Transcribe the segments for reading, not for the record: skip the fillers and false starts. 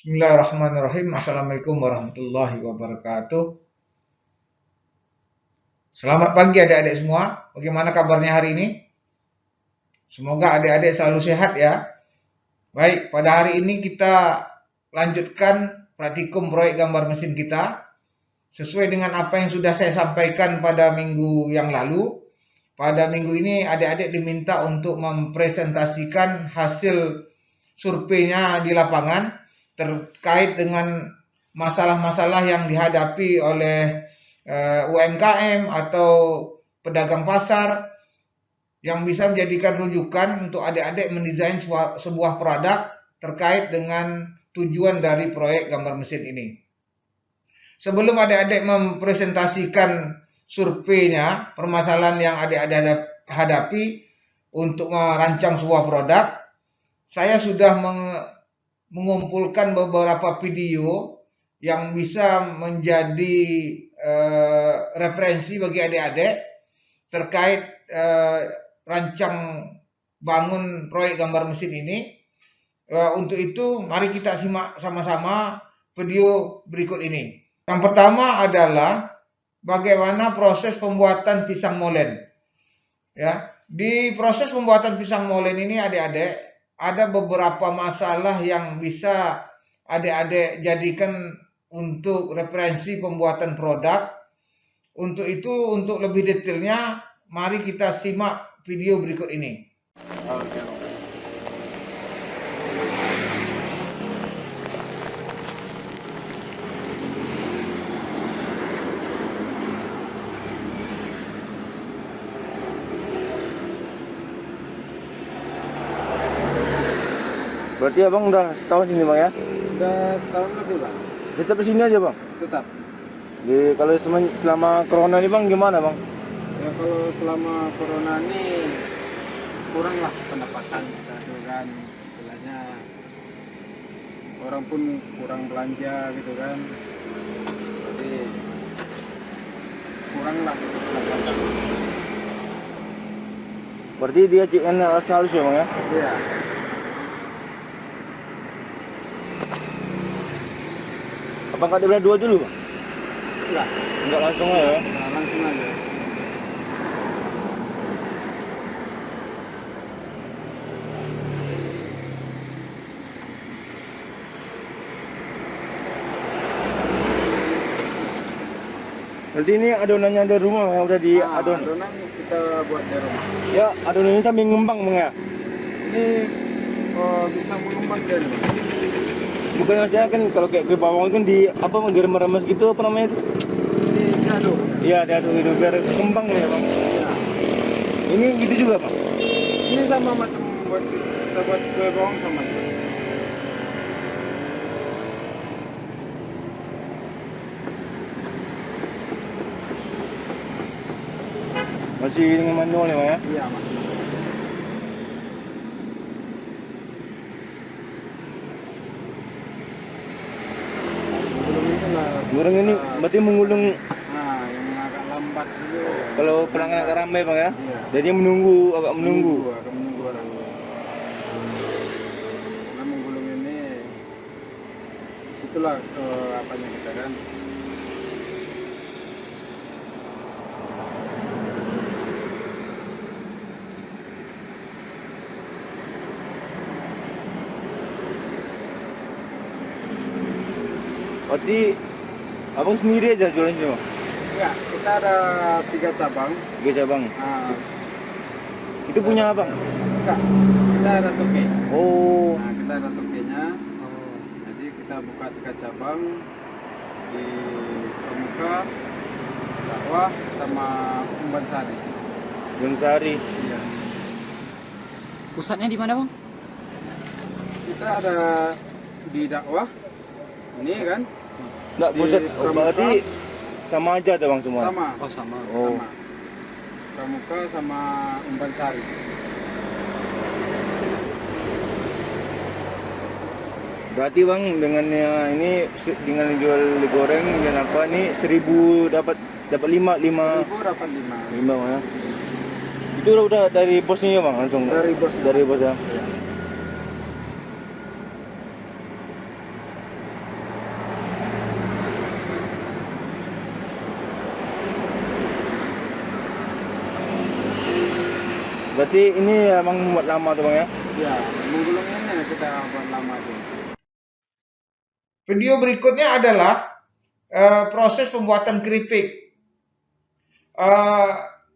Bismillahirrahmanirrahim. Assalamualaikum warahmatullahi wabarakatuh. Selamat pagi adik-adik semua. Bagaimana kabarnya hari ini? Semoga adik-adik selalu sehat ya. Baik, pada hari ini kita lanjutkan praktikum proyek gambar mesin kita. Sesuai dengan apa yang sudah saya sampaikan pada minggu yang lalu. Pada minggu ini adik-adik diminta untuk mempresentasikan hasil surveinya di lapangan terkait dengan masalah-masalah yang dihadapi oleh UMKM atau pedagang pasar yang bisa menjadikan rujukan untuk adik-adik mendesain sebuah produk terkait dengan tujuan dari proyek gambar mesin ini. Sebelum adik-adik mempresentasikan surveinya, permasalahan yang adik-adik hadapi untuk merancang sebuah produk, saya sudah mengumpulkan beberapa video yang bisa menjadi referensi bagi adik-adik terkait rancang bangun proyek gambar mesin ini. Untuk itu mari kita simak sama-sama video berikut ini. Yang pertama adalah bagaimana proses pembuatan pisang molen. Ya, di proses pembuatan pisang molen ini adik-adik ada beberapa masalah yang bisa adik-adik jadikan untuk referensi pembuatan produk. Untuk itu, untuk lebih detailnya, mari kita simak video berikut ini. Oke. Berarti abang udah setahun ini bang ya? Udah setahun lebih bang. Tetap di sini aja bang? Tetap. Kalau selama corona ini bang gimana bang? Ya kalau selama corona ini kurang lah pendapatan kita tuh kan, istilahnya orang pun kurang belanja gitu kan, jadi kurang lah pendapatan. Berarti dia CN halus ya bang ya? Iya. Apakah dia boleh dua dulu bang? Enggak. Enggak langsung ya? Nah, langsung aja. Berarti ini adonannya ada rumah yang udah di adon. Adonan kita buat di rumah. Ya adonannya sambil ngembang bang ya? Ini bisa mengembang dari bang. Bukan maksudnya kan kalau kayak ke bawang kan di apa menggeram-remes gitu apa namanya itu? Ini diaduk. Iya diaduk gitu biar kembang ya bang. Ya. Ini gitu juga bang? Ini sama macam buat kita buat kue bawang sama juga. Masih dengan manual ya bang ya? Iya masih. Belum itu lah. Goreng ini berarti mengulung Nah, yang agak lambat dulu. kalau pelanggan agak ramai bang ya? Iya. Jadi agak menunggu. Akan menunggu orang. Karena menggulung ini, situlah apanya kita kan. Berarti abang sendiri aja jualan semua? Enggak, kita ada 3 cabang. 3 cabang. Nah, Itu punya abang? enggak, kita ada toke. Oh. Nah, kita ada tokenya. Jadi kita buka 3 cabang di Pramuka, Dakwah, sama Umban Sari. Sari. Iya. Pusatnya di mana bang? Kita ada di Dakwah, ini kan? Enggak Di pusat. Pramuka. Berarti sama aja ada bang semua? Sama. Oh sama. Oh. Sama. Pramuka sama Umban Sari. Berarti bang dengan ini dengan jual goreng dan apa nih 1000 dapat 5 1000 dapat 5. 5 bang ya? Itu udah dari bosnya ya bang langsung? Dari bos. Dari bos ya? Iya. Berarti ini emang membuat lama tuh Bang ya? Ya, menggulung ini kita buat lama tuh. Video berikutnya adalah proses pembuatan keripik.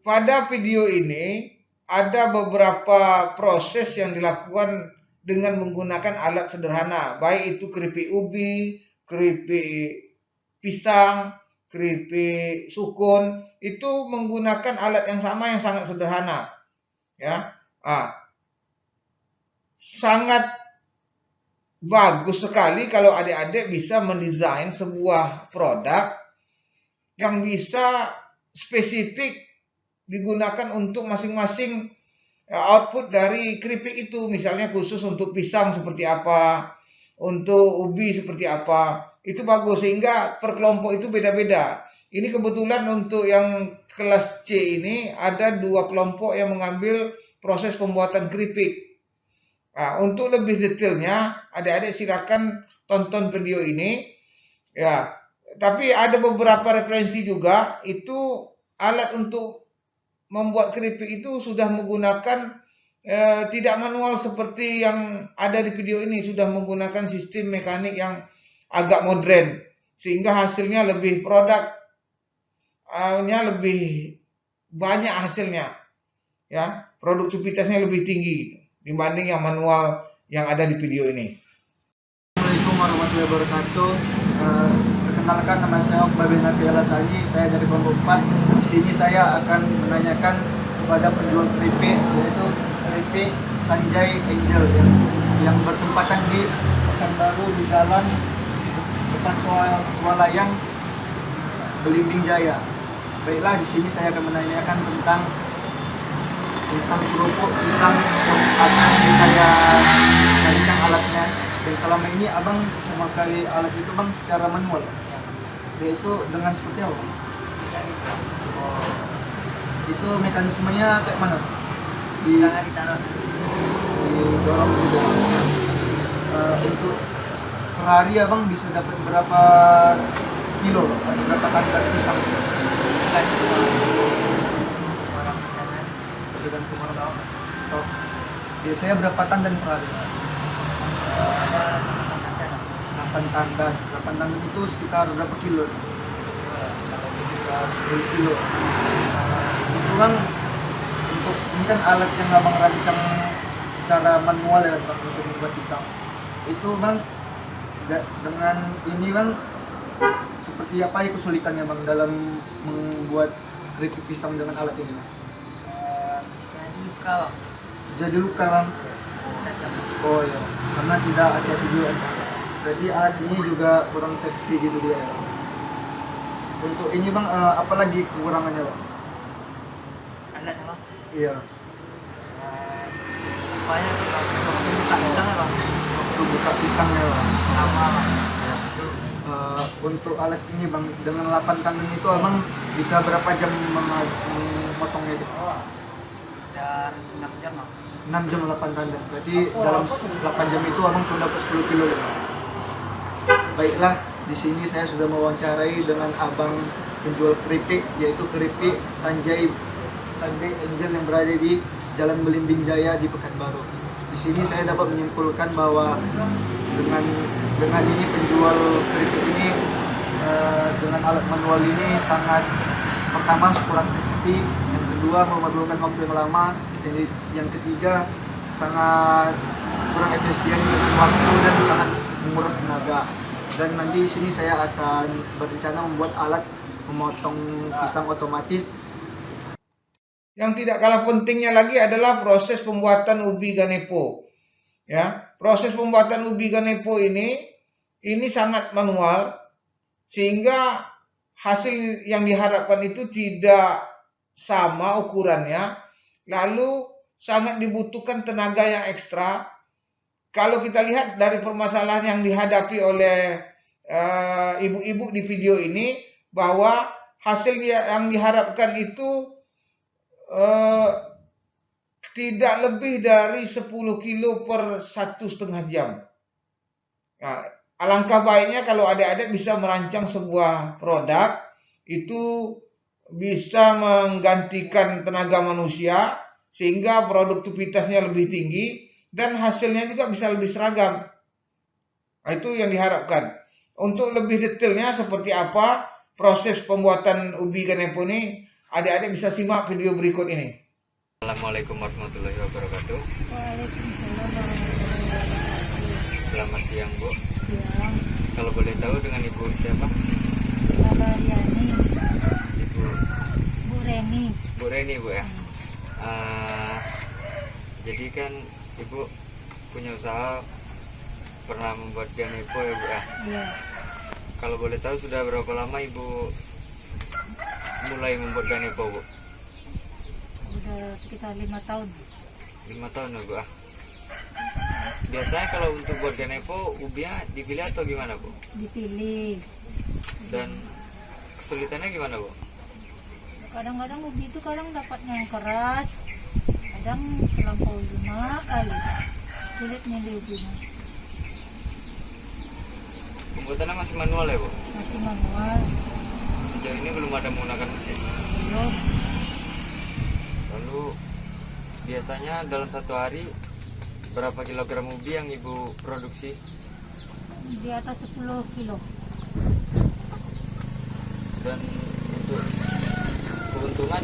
Pada video ini ada beberapa proses yang dilakukan dengan menggunakan alat sederhana, baik itu keripik ubi, keripik pisang, keripik sukun, itu menggunakan alat yang sama yang sangat sederhana. Ya, sangat bagus sekali kalau adik-adik bisa mendesain sebuah produk yang bisa spesifik digunakan untuk masing-masing output dari keripik itu. Misalnya khusus untuk pisang seperti apa, untuk ubi seperti apa. Itu bagus sehingga per kelompok itu beda-beda. Ini kebetulan untuk yang kelas C ini ada 2 kelompok yang mengambil proses pembuatan keripik. Untuk lebih detailnya, adik-adik silakan tonton video ini. Ya, tapi ada beberapa referensi juga. Itu alat untuk membuat keripik itu sudah menggunakan tidak manual seperti yang ada di video ini, sudah menggunakan sistem mekanik yang agak modern, sehingga hasilnya lebih lebih banyak hasilnya, ya, produktivitasnya lebih tinggi dibanding yang manual yang ada di video ini. Assalamualaikum warahmatullahi wabarakatuh. Perkenalkan, nama saya Babe Nafi Alasani, saya dari kelompok 4. Di sini saya akan menanyakan kepada penjual keripik, yaitu keripik Sanjay Angel yang bertempatan di Pekanbaru di jalan depan Swalayan Belimbing Jaya. Baiklah, di sini saya akan menanyakan tentang kerupuk pisang yang akan saya rancang alatnya. Dan selama ini abang memakai alat itu bang secara manual, yaitu dengan seperti apa? Itu mekanismenya kayak mana? Didorong gitu. Untuk per hari abang bisa dapat berapa kilo atau berapa kantong pisang? Tergantung orang. Biasanya berapa tandan per hari? 8 tandan itu sekitar berapa kilo? Sekitar 10 kilo. Itu bang, untuk ini kan alat yang abang rancang secara manual ya bang, untuk membuat pisang. Itu bang, dengan ini bang, seperti apa ya kesulitannya bang dalam membuat keripik pisang dengan alat ini? Jadi luka bang. Oh ya, karena tidak hati-hati juga. Jadi alat ini juga kurang safety gitu dia. Ya. Untuk ini bang, apalagi kekurangannya bang? Alat apa? Iya. Supaya buka pisangnya bang. Waktu buka pisangnya bang. Lama bang. Untuk alat ini bang, dengan 8 tangan itu abang bisa berapa jam memotongnya itu? Dan 6 jam bang. 6 jam 8 tandan. Berarti dalam 8 jam itu abang sudah dapat 10 kilo ya. Baiklah, di sini saya sudah mewawancarai dengan abang penjual keripik, yaitu keripik Sanjay Angel yang berada di Jalan Belimbing Jaya di Pekanbaru. Di sini saya dapat menyimpulkan bahwa dengan ini penjual keripik ini dengan alat manual ini sangat, pertama kurang safety, yang kedua memerlukan waktu yang lama, dan yang ketiga sangat kurang efisien dengan waktu dan sangat menguras tenaga. Dan nanti di sini saya akan berencana membuat alat memotong pisang otomatis. Yang tidak kalah pentingnya lagi adalah proses pembuatan ubi ganepo. Ya, proses pembuatan ubi ganepo ini sangat manual, sehingga hasil yang diharapkan itu tidak sama ukurannya, lalu sangat dibutuhkan tenaga yang ekstra. Kalau kita lihat dari permasalahan yang dihadapi oleh ibu-ibu di video ini, bahwa hasil yang diharapkan itu tidak lebih dari 10 kilo per 1,5 jam. Nah, alangkah baiknya kalau adik-adik bisa merancang sebuah produk, itu bisa menggantikan tenaga manusia, sehingga produktivitasnya lebih tinggi dan hasilnya juga bisa lebih seragam. Nah, itu yang diharapkan. Untuk lebih detailnya seperti apa proses pembuatan ubi ganepo ini, adik-adik bisa simak video berikut ini. Assalamualaikum warahmatullahi wabarakatuh. Waalaikumsalam warahmatullahi wabarakatuh. Selamat siang, Bu. Ya, Kalau boleh tahu dengan Ibu siapa? Kabariani, Ibu Bu Reni. Bu Reni, Bu ya. Jadi kan Ibu punya usaha pernah membuat ganepo ya, Bu ya. Ya, Kalau boleh tahu sudah berapa lama Ibu mulai membuat ganepo, Bu? udah sekitar 5 tahun. 5 tahun ya, Bu. Biasanya kalau untuk buat ganepo ubinya dipilih atau gimana, Bu? Dipilih. Dan kesulitannya gimana, Bu? Kadang-kadang ubi itu kadang dapatnya yang keras, kadang terlampau 5 kali. Sulit milih ubinya. Pembuatannya masih manual ya, Bu? Masih manual. Sejauh ini belum ada menggunakan mesin. Belum. Lalu biasanya dalam satu hari berapa kilogram ubi yang Ibu produksi? Di atas 10 kilo. Dan untuk keuntungan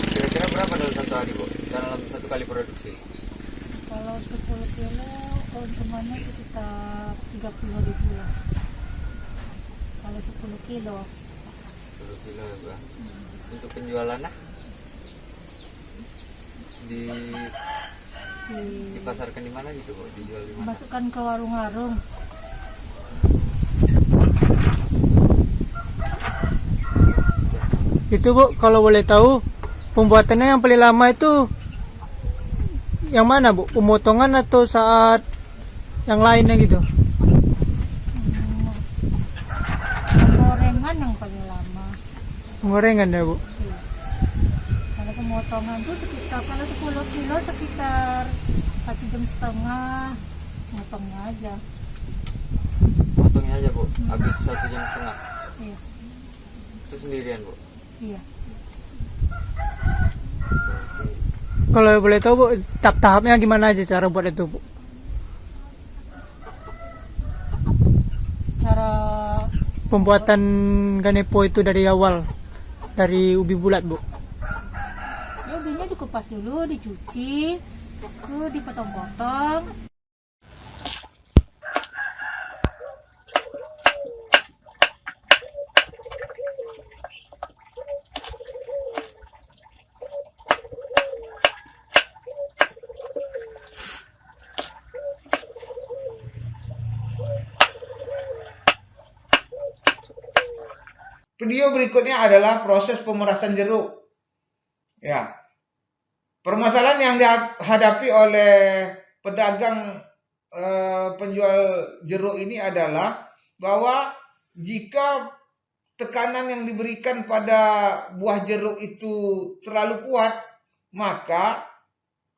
kira-kira berapa dalam satu hari, Bu? Dalam satu kali produksi? Kalau 10 kilo keuntungannya sekitar 30.000 lah. Kalau 10 kilo 10 kilo ya, Bu. Untuk penjualannya dipasarkan di mana gitu, Bu? Dijual di mana? masukkan ke warung-warung. Itu Bu, kalau boleh tahu pembuatannya yang paling lama itu yang mana Bu? Pemotongan atau saat yang lainnya gitu? Gorengan yang paling lama. Penggorengan ya Bu? Iya. Kalau pemotongan tuh sekitar, kalau 10 kilo sekitar 1,5 jam motongnya aja. Potongnya aja, Bu. Habis 1,5 jam. Iya. Itu sendirian, Bu. Iya. Kalau boleh tahu Bu, tahap-tahapnya gimana aja cara buat itu Bu? Cara Pembuatan ganepo itu dari awal, dari ubi bulat Bu. ya ubinya dikupas dulu, dicuci, lalu dipotong-potong. Video berikutnya adalah proses pemerasan jeruk. Ya. Permasalahan yang dihadapi oleh pedagang penjual jeruk ini adalah bahwa jika tekanan yang diberikan pada buah jeruk itu terlalu kuat, maka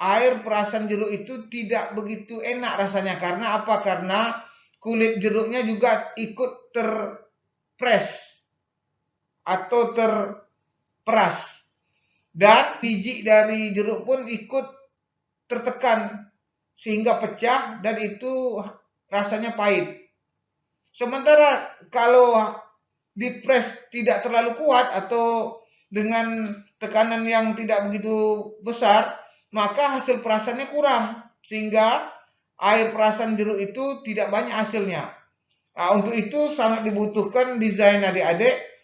air perasan jeruk itu tidak begitu enak rasanya. Karena apa? Karena kulit jeruknya juga ikut terpres atau terperas, dan biji dari jeruk pun ikut tertekan sehingga pecah dan itu rasanya pahit. Sementara kalau dipres tidak terlalu kuat atau dengan tekanan yang tidak begitu besar, maka hasil perasannya kurang sehingga air perasan jeruk itu tidak banyak hasilnya. Nah, untuk itu sangat dibutuhkan desain adik-adik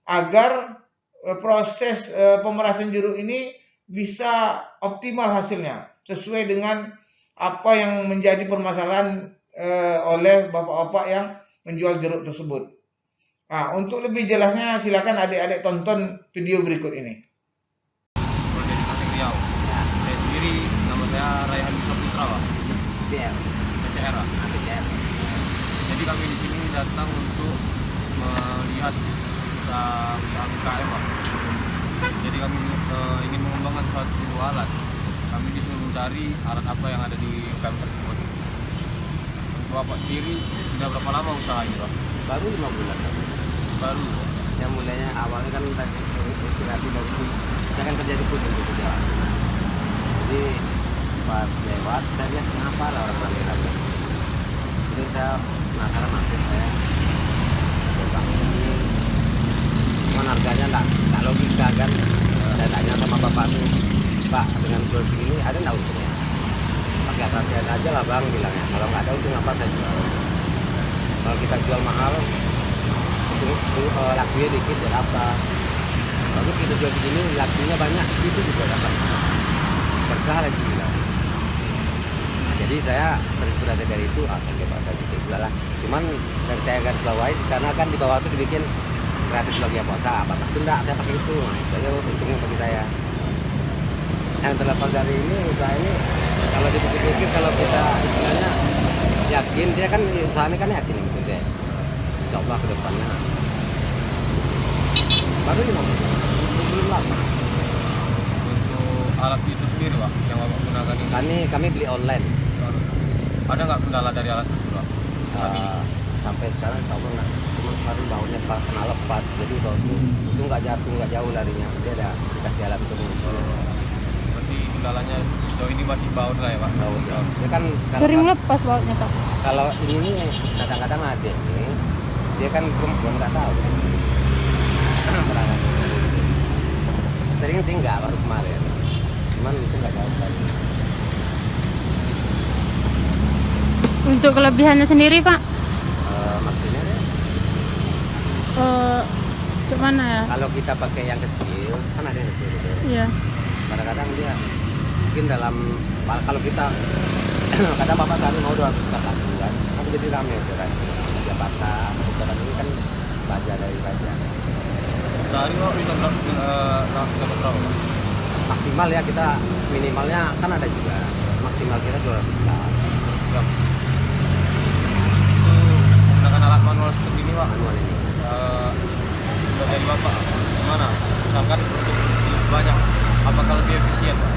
agar proses pemerasan jeruk ini bisa optimal hasilnya sesuai dengan apa yang menjadi permasalahan oleh bapak-bapak yang menjual jeruk tersebut. Nah, untuk lebih jelasnya silakan adik-adik tonton video berikut ini. Dari Pasir Riau. Saya sendiri, nama saya Raihan Putra, Pak. PCR, Pak. Jadi kami di sini datang untuk melihat usaha UMKM, Pak. Jadi kami ingin mengembangkan suatu alat. Kami disuruh mencari alat apa yang ada di UMKM tersebut. Untuk Bapak sendiri sudah berapa lama usaha ini, Pak? Baru 5 bulan. Baru. Yang mulainya awalnya kan tadi inspirasi dari saya kan kerja di Kuning di Jawa. Jadi pas lewat saya lihat kenapa lah orang Mandailing. Jadi saya penasaran maksud saya bang ini cuman harganya nggak logika kan. Saya tanya sama bapak tuh, Pak dengan jual segini ada nggak untungnya? Pakai perhatian aja lah bang bilangnya. Kalau nggak ada untung apa saya jual. Kalau kita jual mahal, lakunya dikit buat apa? Kalau kita jual begini lakunya banyak, itu juga dapat berkah lagi bilang. Nah, jadi saya terinspirasi dari itu, saya coba saja gitu lah. Cuman dari saya garis bawahi di sana kan di bawah itu dibikin gratis bagi yang puasa. Apa itu enggak? Saya pakai itu. Saya untungnya bagi saya. Yang terlepas dari ini usaha ini kalau dipikir-pikir kalau kita istilahnya yakin dia kan usahanya kan yakin gitu deh. Insya Allah ke depannya baru 5 bulan belum lama. Untuk alat itu sendiri Pak yang Bapak gunakan ini? Kami beli online. Ada nggak kendala dari alat tersebut Pak? Sampai sekarang insya Allah nggak. Cuma kemarin baunya kena lepas, jadi bau itu nggak jatuh nggak jauh larinya. Dia ada dikasih alat itu muncul. Berarti kendalanya sejauh ini masih baut lah ya Pak? Baut ya. Dia kan Sering lepas bautnya Pak. Kalau ini nih kadang-kadang ada nih, dia kan perempuan nggak tahu. Sering sih nggak baru kemarin, cuman itu nggak jauh lagi. Untuk kelebihannya sendiri Pak? Maksudnya deh, gimana ya? kalau kita pakai yang kecil, kan ada yang kecil gitu. Iya. Kadang-kadang dia mungkin dalam kalau kita kadang bapak sehari mau 200 kan, kan jadi rame itu kan. Dia patah, bukan ini kan baja dari baja. Sehari Pak bisa berapa? Maksimal ya kita minimalnya kan ada juga. Maksimal kita 200 Itu menggunakan alat manual seperti ini Pak. manual ini. Untuk dari Bapak gimana? Misalkan untuk banyak, apakah lebih efisien Pak?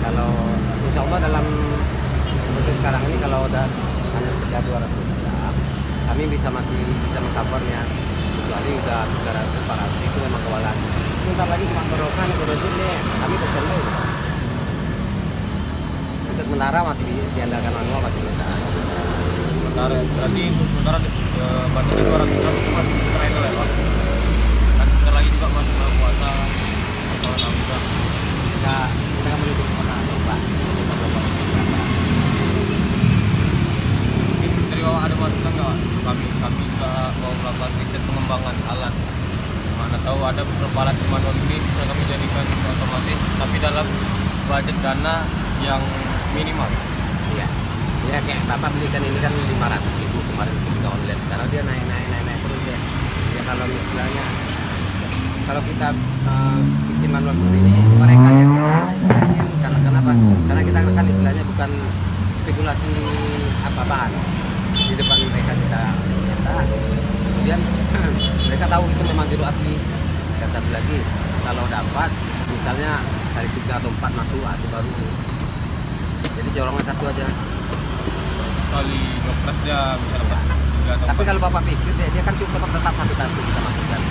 Kalau insya Allah dalam seperti sekarang ini kalau udah hanya sekitar 200 juta, kami masih bisa mengcovernya. Kecuali udah 300-400 itu memang kewalan. Sebentar lagi cuma berokan korosif nih, kami pesen dulu. Untuk sementara masih diandalkan manual masih bisa. Sementara berarti untuk sementara batasnya 200 gram itu masih keren lah ya Pak. Kan sebentar lagi juga masuk bulan puasa atau juga. Kita kan menuju ke mana coba. Mungkin dari Bapak ada masukan nggak Pak? Kami juga mau melakukan riset pengembangan alat. Mana tahu ada beberapa alat manual ini bisa kami jadikan otomatis, tapi dalam budget dana yang minimal. Iya. Ya kayak Bapak belikan ini kan 500.000 kemarin ketika online. Sekarang dia naik terus deh. Ya kalau misalnya kalau kita bikin manual seperti ini, mereka yang kita yakin karena kenapa? Karena kita kan istilahnya bukan spekulasi apa-apaan. Di depan mereka kita kemudian mereka tahu itu memang juru asli. Dan satu lagi kalau dapat misalnya sekali 3 atau 4 masuk atau baru, jadi corongnya satu aja. Sekali ngepres dia bisa dapat 3 atau 4. Tapi kalau Bapak pikir dia kan cukup tetap satu-satu kita masukkan.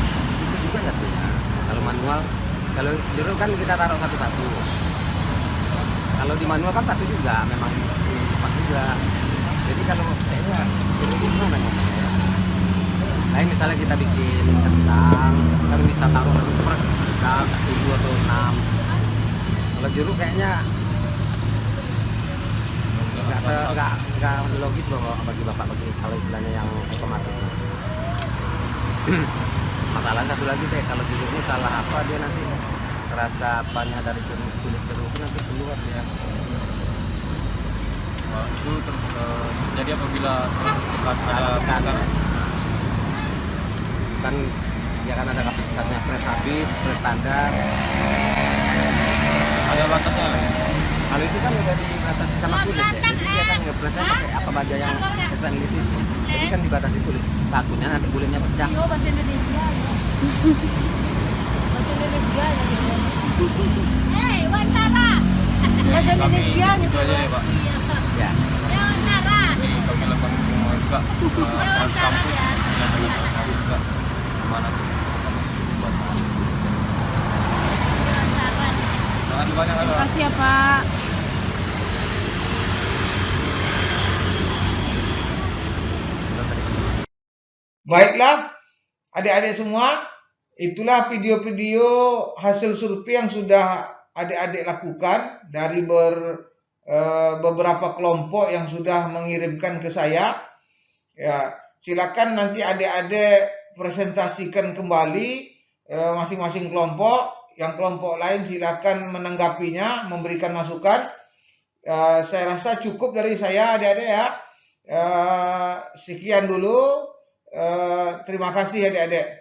Itu juga jatuhnya. Kalau manual, kalau juru kan kita taruh satu-satu. Kalau di manual kan satu juga, memang cepat juga. Jadi kalau kayaknya ini gimana ngomongnya ya? Nah misalnya kita bikin kentang, kan bisa taruh super, bisa 10 atau 6. Kalau juru kayaknya nggak logis bagi Bapak kalau istilahnya yang otomatis. Masalah satu lagi deh, kalau jeruk ini salah apa dia nanti terasa apanya dari kulit jeruk nanti keluar dia. Itu terjadi apabila ada tekanan. Kan ya kan ada kapasitasnya press habis, press standar. Ada batasnya lah. Kalau itu kan udah dibatasi sama kulit ya. Jadi dia kan ngepresnya pakai apa baja yang stainless itu. Jadi kan dibatasi kulit. Takutnya nanti kulitnya pecah. Oh, bahasa Indonesia. Bahasa Indonesia ya. Wawancara. Bahasa Indonesia Itu aja ya Pak. Ya. Jadi kami lakukan semua juga kampus yang juga kemana tuh. kasih banyak Terima Kak. kasih ya Pak. Baiklah, adik-adik semua, itulah video-video hasil survei yang sudah adik-adik lakukan dari beberapa kelompok yang sudah mengirimkan ke saya. Ya, silakan nanti adik-adik presentasikan kembali masing-masing kelompok. Yang kelompok lain silakan menanggapinya, memberikan masukan. Saya rasa cukup dari saya, adik-adik ya. Sekian dulu. Terima kasih adik-adik.